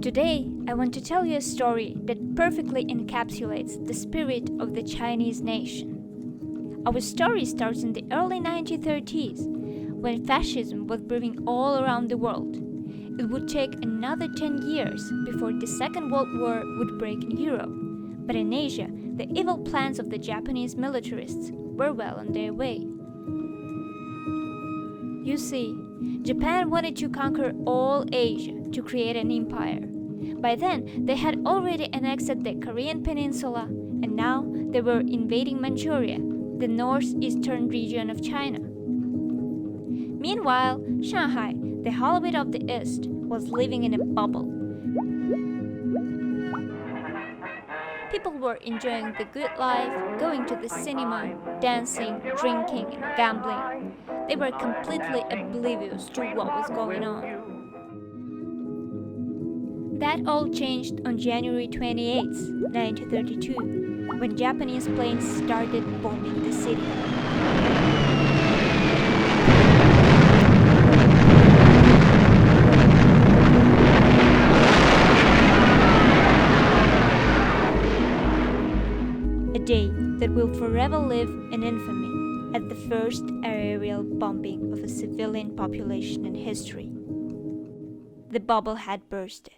Today, I want to tell you a story that perfectly encapsulates the spirit of the Chinese nation. Our story starts in the early 1930s, when fascism was brewing all around the world. It would take another 10 years before the Second World War would break in Europe. But in Asia, the evil plans of the Japanese militarists were well on their way. You see, Japan wanted to conquer all Asia to create an empire. By then, they had already annexed the Korean peninsula, and now they were invading Manchuria, the northeastern region of China. Meanwhile, Shanghai, the hotbed of the East, was living in a bubble. People were enjoying the good life, going to the cinema, dancing, drinking, and gambling. They were completely oblivious to what was going on. That all changed on January 28, 1932, when Japanese planes started bombing the city. A day that will forever live in infamy as the first aerial bombing of a civilian population in history. The bubble had bursted.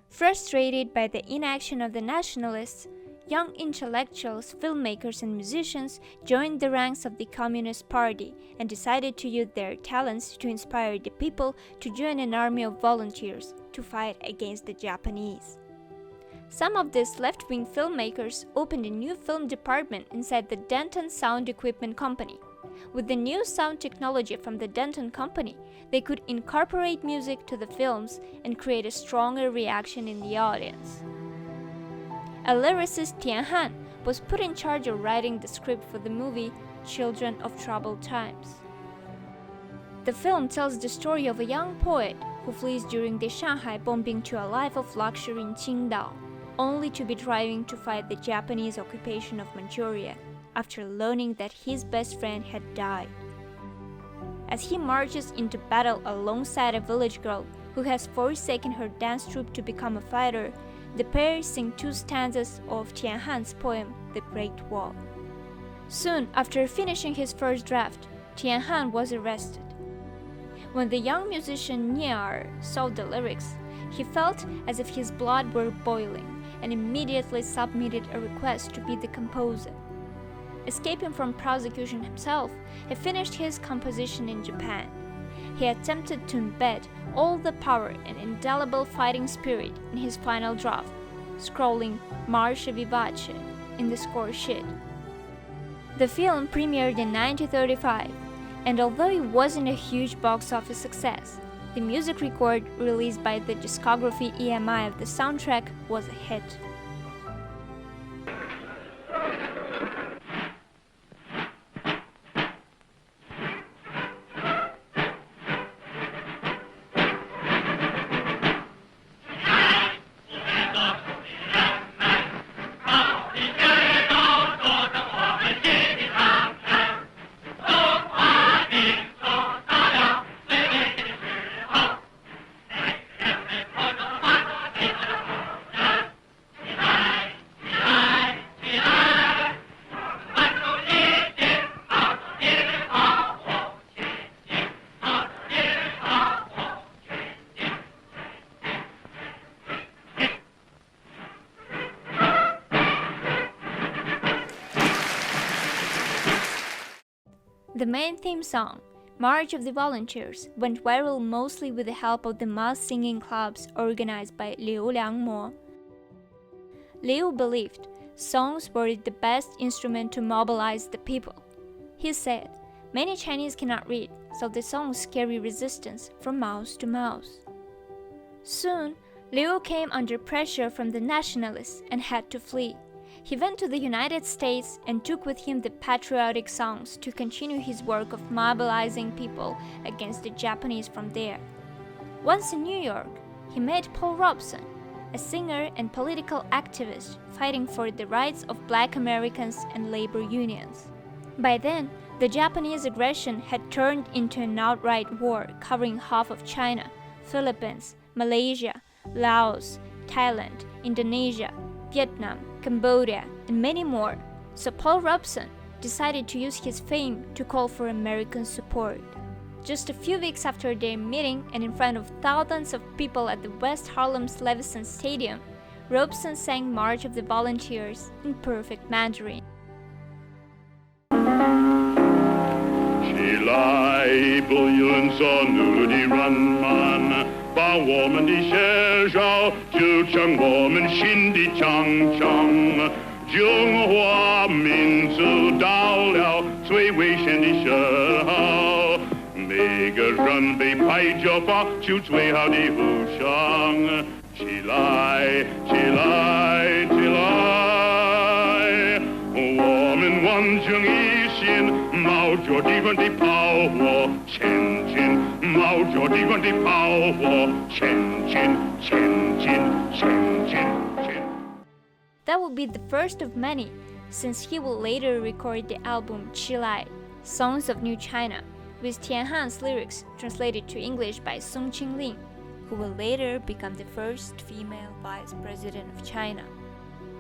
Frustrated by the inaction of the nationalists, young intellectuals, filmmakers, and musicians joined the ranks of the Communist Party and decided to use their talents to inspire the people to join an army of volunteers to fight against the Japanese. Some of these left-wing filmmakers opened a new film department inside the Denton Sound Equipment Company. With the new sound technology from the Denton Company, they could incorporate music to the films and create a stronger reaction in the audience. A lyricist, Tian Han, was put in charge of writing the script for the movie Children of Troubled Times. The film tells the story of a young poet who flees during the Shanghai bombing to a life of luxury in Qingdao, only to be driving to fight the Japanese occupation of Manchuria after learning that his best friend had died. As he marches into battle alongside a village girl who has forsaken her dance troupe to become a fighter, the pair sing two stanzas of Tian Han's poem, The Great Wall. Soon after finishing his first draft, Tian Han was arrested. When the young musician Nier saw the lyrics, he felt as if his blood were boiling and immediately submitted a request to be the composer. Escaping from prosecution himself, he finished his composition in Japan. He attempted to embed all the power and indelible fighting spirit in his final draft, scrolling Marche Vivace in the score sheet. The film premiered in 1935, and although it wasn't a huge box office success, the music record released by the discography EMI of the soundtrack was a hit. The main theme song, March of the Volunteers, went viral mostly with the help of the mass singing clubs organized by Liu Liangmo. Liu believed songs were the best instrument to mobilize the people. He said, "Many Chinese cannot read, so the songs carry resistance from mouth to mouth." Soon, Liu came under pressure from the nationalists and had to flee. He went to the United States and took with him the patriotic songs to continue his work of mobilizing people against the Japanese from there. Once in New York, he met Paul Robeson, a singer and political activist fighting for the rights of Black Americans and labor unions. By then, The Japanese aggression had turned into an outright war covering half of China, Philippines, Malaysia, Laos, Thailand, Indonesia, Vietnam, Cambodia, and many more. So Paul Robeson decided to use his fame to call for American support. Just a few weeks after their meeting and in front of thousands of people at the West Harlem's Leveson Stadium, Robeson sang March of the Volunteers in perfect Mandarin. 起来，不用做奴的人们，把我们的血肉筑成我们新的长城。中华民族到了最危险的时候，每个人被派就发出最好的呼声。起来，起来，起来！我们完成一心，冒着敌人的炮火前进，冒着敌人的炮火前进，前进，前进，前。 That would be the first of many, since he will later record the album Chilai, Songs of New China, with Tian Han's lyrics translated to English by Song Qingling, who will later become the first female vice president of China.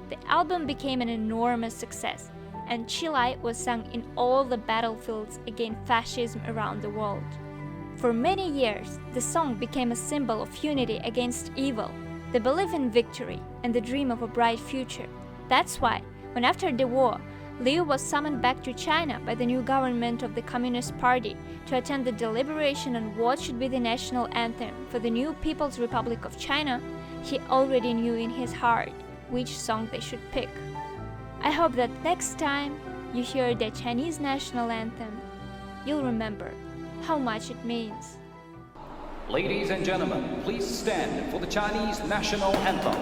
The album became an enormous success, and Chilai was sung in all the battlefields against fascism around the world. For many years, the song became a symbol of unity against evil, the belief in victory, and the dream of a bright future. That's why, when after the war, Liu was summoned back to China by the new government of the Communist Party to attend the deliberation on what should be the national anthem for the new People's Republic of China, he already knew in his heart which song they should pick. I hope that next time you hear the Chinese national anthem, you'll remember how much it means. Ladies and gentlemen, please stand for the Chinese national anthem.